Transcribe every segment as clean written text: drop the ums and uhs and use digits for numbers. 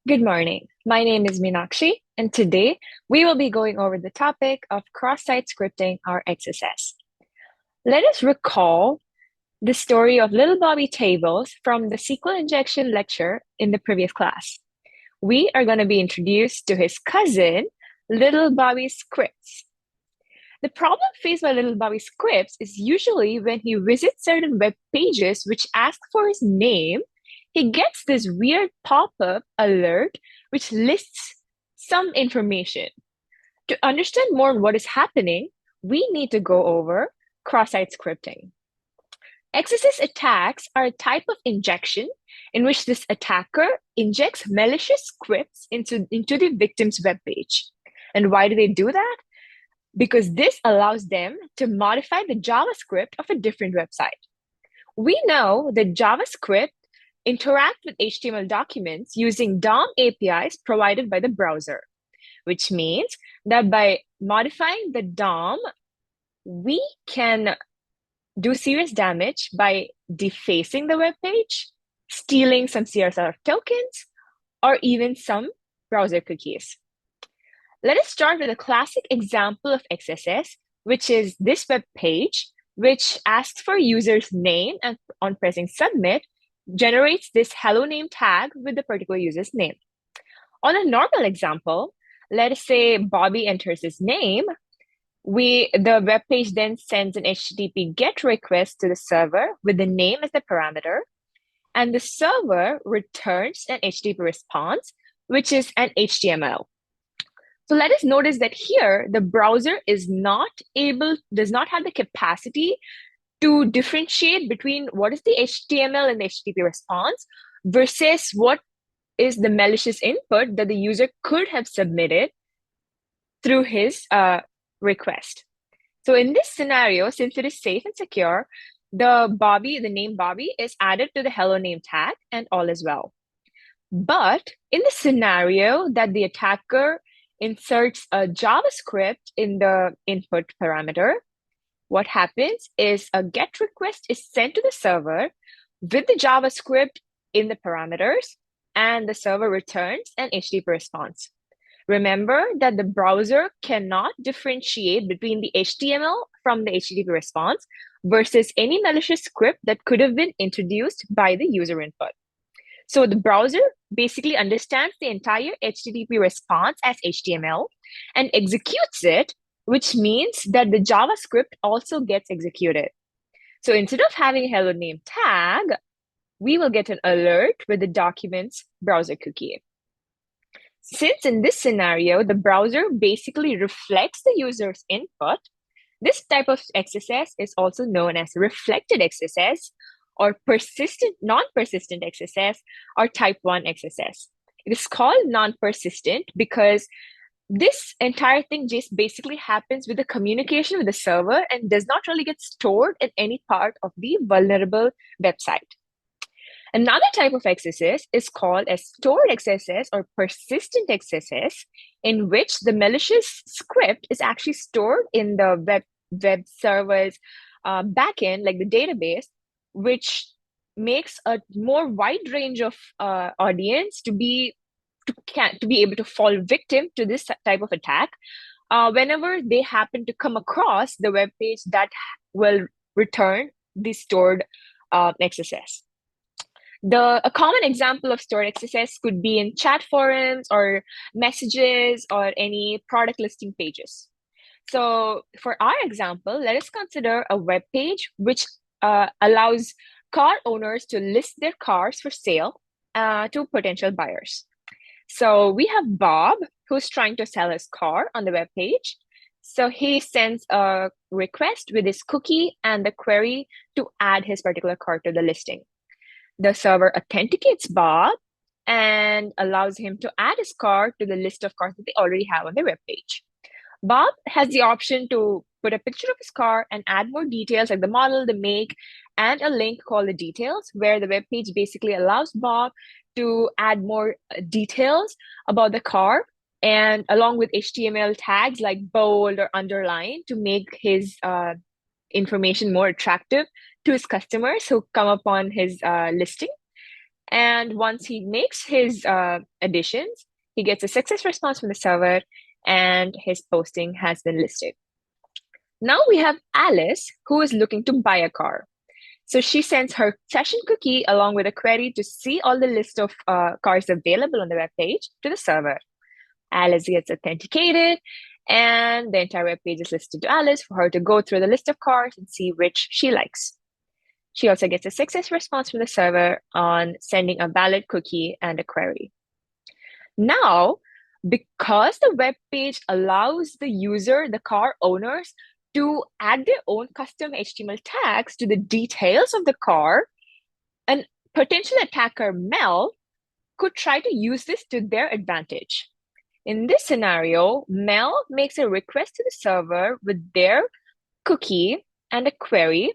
Good morning. My name is Meenakshi, and today we will be going over the topic of cross-site scripting or XSS. Let us recall the story of Little Bobby Tables from the SQL injection lecture in the previous class. We are going to be introduced to his cousin, Little Bobby Scripts. The problem faced by Little Bobby Scripts is usually when he visits certain web pages which ask for his name, he gets this weird pop-up alert which lists some information. To understand more on what is happening, we need to go over cross-site scripting. XSS attacks are a type of injection in which this attacker injects malicious scripts into the victim's web page. And why do they do that? Because this allows them to modify the JavaScript of a different website. We know that JavaScript interact with HTML documents using DOM APIs provided by the browser, which means that by modifying the DOM, we can do serious damage by defacing the web page, stealing some CSR tokens, or even some browser cookies. Let us start with a classic example of XSS, which is this web page, which asks for user's name and on pressing submit, generates this hello name tag with the particular user's name. On a normal example, let us say Bobby enters his name. The web page then sends an HTTP GET request to the server with the name as the parameter, and the server returns an HTTP response, which is an HTML. So let us notice that here, the browser does not have the capacity to differentiate between what is the HTML and the HTTP response versus what is the malicious input that the user could have submitted through his request. So in this scenario, since it is safe and secure, the name Bobby is added to the hello name tag and all is well. But in the scenario that the attacker inserts a JavaScript in the input parameter, what happens is a GET request is sent to the server with the JavaScript in the parameters, and the server returns an HTTP response. Remember that the browser cannot differentiate between the HTML from the HTTP response versus any malicious script that could have been introduced by the user input. So the browser basically understands the entire HTTP response as HTML and executes it, which means that the JavaScript also gets executed. So instead of having a hello name tag, we will get an alert with the document's browser cookie. Since in this scenario, the browser basically reflects the user's input, this type of XSS is also known as reflected XSS or non-persistent XSS or type 1 XSS. It is called non-persistent because this entire thing just basically happens with the communication with the server and does not really get stored in any part of the vulnerable website. Another type of XSS is called as stored XSS or persistent XSS, in which the malicious script is actually stored in the web server's backend, like the database, which makes a more wide range of audience to be able to fall victim to this type of attack whenever they happen to come across the web page that will return the stored XSS. A common example of stored XSS could be in chat forums or messages or any product listing pages. So for our example, let us consider a web page which allows car owners to list their cars for sale to potential buyers. So we have Bob, who's trying to sell his car on the web page. So he sends a request with his cookie and the query to add his particular car to the listing. The server authenticates Bob and allows him to add his car to the list of cars that they already have on their web page. Bob has the option to put a picture of his car and add more details like the model, the make, and a link called the details, where the web page basically allows Bob to add more details about the car and along with HTML tags like bold or underline to make his information more attractive to his customers who come upon his listing. And once he makes his additions, he gets a success response from the server and his posting has been listed. Now we have Alice, who is looking to buy a car. So she sends her session cookie along with a query to see all the list of cars available on the web page to the server. Alice gets authenticated, and the entire web page is listed to Alice for her to go through the list of cars and see which she likes. She also gets a success response from the server on sending a valid cookie and a query. Now, because the web page allows the user, the car owners, to add their own custom HTML tags to the details of the car, an potential attacker, Mel, could try to use this to their advantage. In this scenario, Mel makes a request to the server with their cookie and a query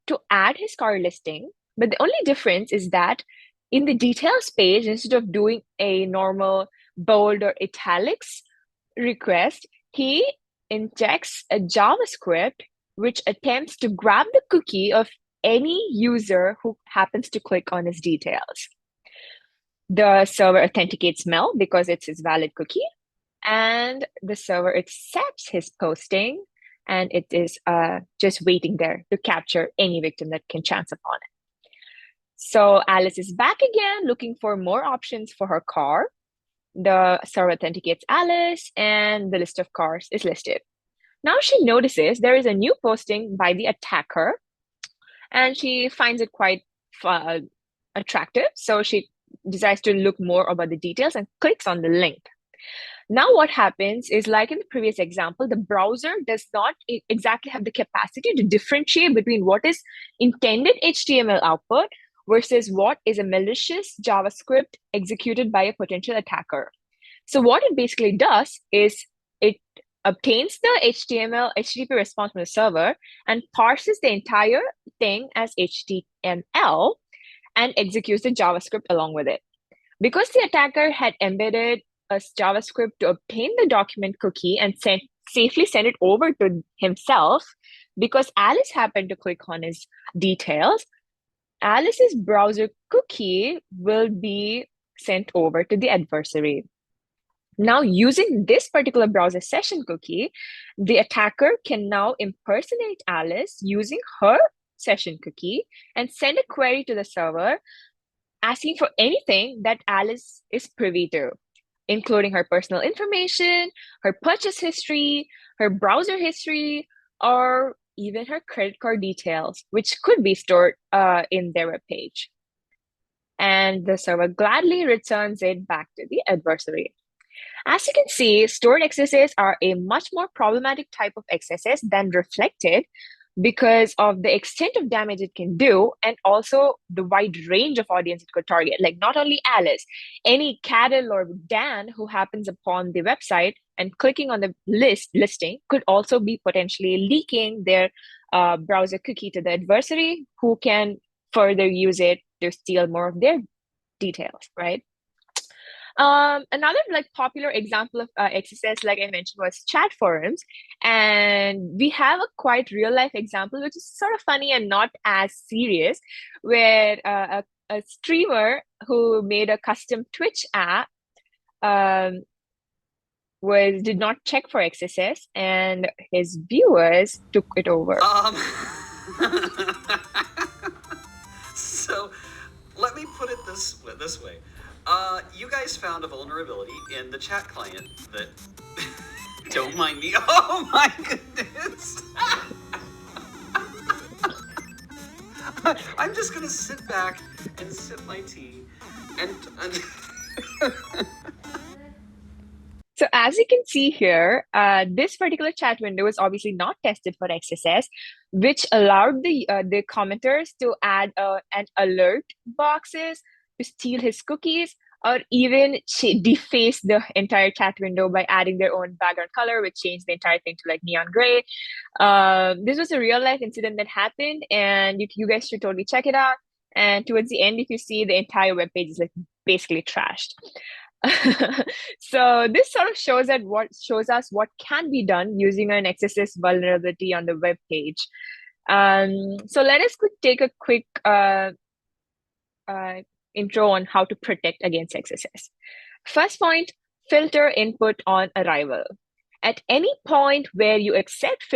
to add his car listing. But the only difference is that in the details page, instead of doing a normal bold or italics request, he injects a JavaScript which attempts to grab the cookie of any user who happens to click on his details. The server authenticates Mel because it's his valid cookie, and the server accepts his posting, and it is just waiting there to capture any victim that can chance upon it. So Alice is back again looking for more options for her car. The server authenticates Alice, and the list of cars is listed. Now she notices there is a new posting by the attacker, and she finds it quite attractive. So she decides to look more about the details and clicks on the link. Now what happens is, like in the previous example, the browser does not exactly have the capacity to differentiate between what is intended HTML output versus what is a malicious JavaScript executed by a potential attacker. So what it basically does is it obtains the HTTP response from the server and parses the entire thing as HTML and executes the JavaScript along with it. Because the attacker had embedded a JavaScript to obtain the document cookie and safely send it over to himself, because Alice happened to click on his details, Alice's browser cookie will be sent over to the adversary. Now, using this particular browser session cookie, the attacker can now impersonate Alice using her session cookie and send a query to the server asking for anything that Alice is privy to, including her personal information, her purchase history, her browser history, or even her credit card details, which could be stored in their web page. And the server gladly returns it back to the adversary. As you can see, stored XSS are a much more problematic type of XSS than reflected because of the extent of damage it can do and also the wide range of audience it could target. Like not only Alice, any Cadel or Dan who happens upon the website and clicking on the listing could also be potentially leaking their browser cookie to the adversary, who can further use it to steal more of their details, right? Another like popular example of XSS, like I mentioned, was chat forums. And we have a quite real life example, which is sort of funny and not as serious, where a streamer who made a custom Twitch app did not check for XSS, and his viewers took it over. So let me put it this way. You guys found a vulnerability in the chat client that... Don't mind me. Oh my goodness. I'm just gonna sit back and sip my tea and... So as you can see here, this particular chat window is obviously not tested for XSS, which allowed the commenters to add an alert boxes to steal his cookies, or even deface the entire chat window by adding their own background color, which changed the entire thing to like neon gray. This was a real life incident that happened, and you guys should totally check it out. And towards the end, if you see, the entire web page is like basically trashed. So this sort of shows us what can be done using an XSS vulnerability on the web page. So let us take a quick intro on how to protect against XSS. First point, filter input on arrival. At any point where you accept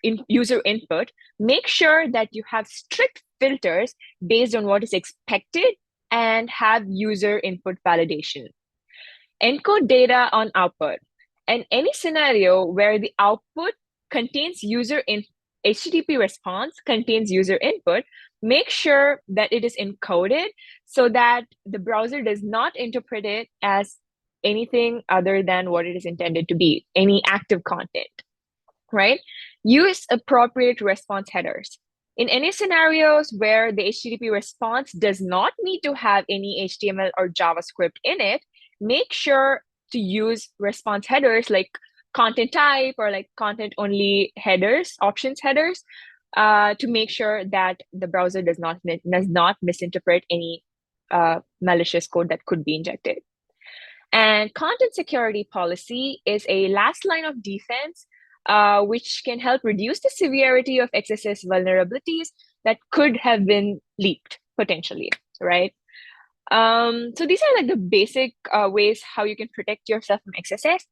user input, make sure that you have strict filters based on what is expected and have user input validation. Encode data on output. In any scenario where the output contains HTTP response contains user input, make sure that it is encoded so that the browser does not interpret it as anything other than what it is intended to be, any active content, right? Use appropriate response headers. In any scenarios where the HTTP response does not need to have any HTML or JavaScript in it, make sure to use response headers like content type or like content only headers, options headers, to make sure that the browser does not misinterpret any malicious code that could be injected. And content security policy is a last line of defense, which can help reduce the severity of XSS vulnerabilities that could have been leaked potentially, right? So these are like the basic ways how you can protect yourself from XSS.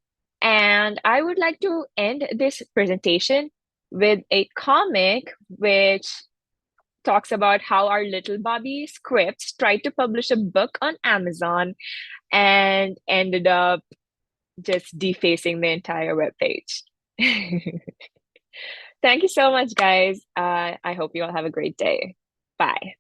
And I would like to end this presentation with a comic which talks about how our little Bobby scripts tried to publish a book on Amazon and ended up just defacing the entire web page. Thank you so much, guys. I hope you all have a great day. Bye.